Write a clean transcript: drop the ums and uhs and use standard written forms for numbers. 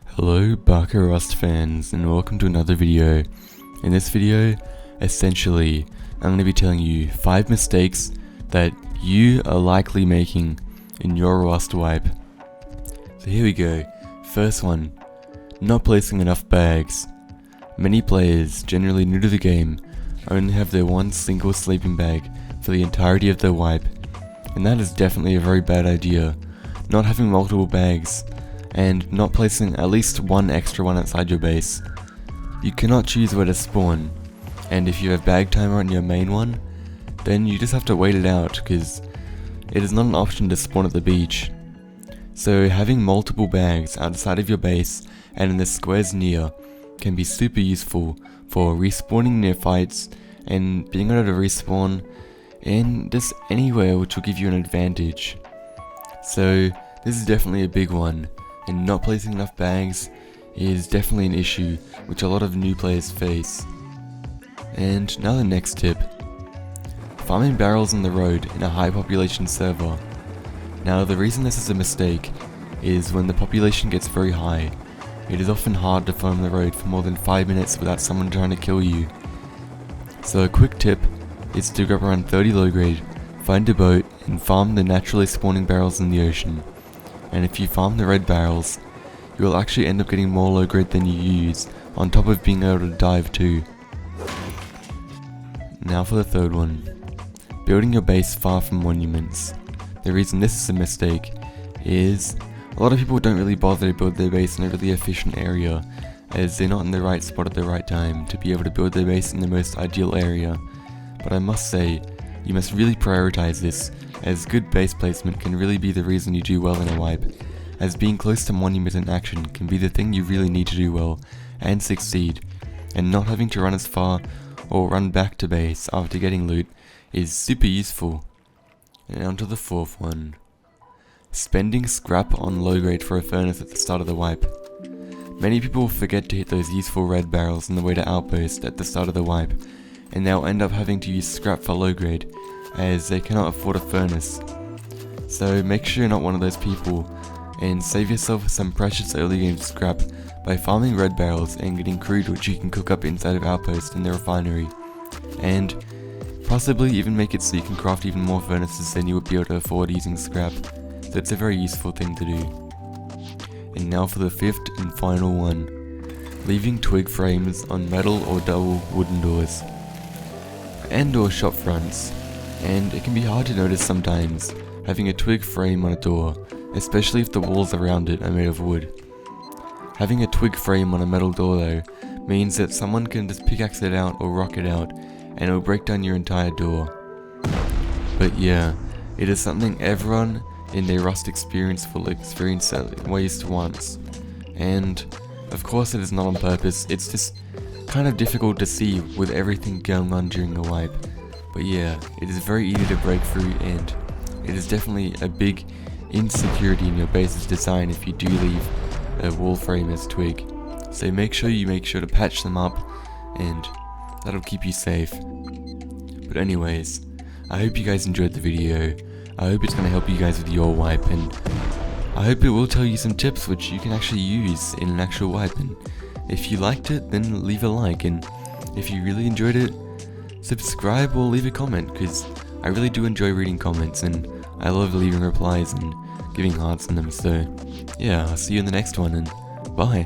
Hello Barker Rust fans, and welcome to another video. In this video, essentially, I'm going to be telling you 5 mistakes that you are likely making in your Rust wipe. So here we go. First one, not placing enough bags. Many players, generally new to the game, only have their one single sleeping bag for the entirety of their wipe, and that is definitely a very bad idea. Not having multiple bags and not placing at least one extra one outside your base. You cannot choose where to spawn, and if you have bag timer on your main one, then you just have to wait it out because it is not an option to spawn at the beach. So having multiple bags outside of your base and in the squares near can be super useful for respawning near fights and being able to respawn in just anywhere, which will give you an advantage. So this is definitely a big one, and not placing enough bags is definitely an issue which a lot of new players face. And now the next tip. Farming barrels on the road in a high population server. Now the reason this is a mistake is when the population gets very high, it is often hard to farm the road for more than 5 minutes without someone trying to kill you. So a quick tip is to grab around 30 low grade, find a boat and farm the naturally spawning barrels in the ocean. And if you farm the red barrels, you will actually end up getting more low grade than you use, on top of being able to dive too. Now for the third one. Building your base far from monuments. The reason this is a mistake is a lot of people don't really bother to build their base in a really efficient area, as they're not in the right spot at the right time to be able to build their base in the most ideal area. But I must say, you must really prioritize this, as good base placement can really be the reason you do well in a wipe, as being close to monument in action can be the thing you really need to do well and succeed, and not having to run as far or run back to base after getting loot is super useful. And on to the fourth one. Spending scrap on low grade for a furnace at the start of the wipe. Many people forget to hit those useful red barrels on the way to outpost at the start of the wipe, and they'll end up having to use scrap for low grade, as they cannot afford a furnace. So make sure you're not one of those people, and save yourself some precious early game scrap by farming red barrels and getting crude which you can cook up inside of outpost in the refinery, and possibly even make it so you can craft even more furnaces than you would be able to afford using scrap. So it's a very useful thing to do. And now for the fifth and final one. Leaving twig frames on metal or double wooden doors and or shop fronts, and it can be hard to notice sometimes having a twig frame on a door, especially if the walls around it are made of wood. Having a twig frame on a metal door though means that someone can just pickaxe it out or rock it out and it will break down your entire door. But yeah, it is something everyone in their Rust experience will experience at least once, and of course it is not on purpose, it's just kind of difficult to see with everything going on during a wipe. But yeah, it is very easy to break through, and it is definitely a big insecurity in your base's design if you do leave a wall frame as twig. So make sure to patch them up, and that'll keep you safe. But anyways, I hope you guys enjoyed the video. I hope it's going to help you guys with your wipe, and I hope it will tell you some tips which you can actually use in an actual wipe. And if you liked it, then leave a like, and if you really enjoyed it, subscribe or leave a comment, because I really do enjoy reading comments and I love leaving replies and giving hearts on them. So yeah, I'll see you in the next one, and bye.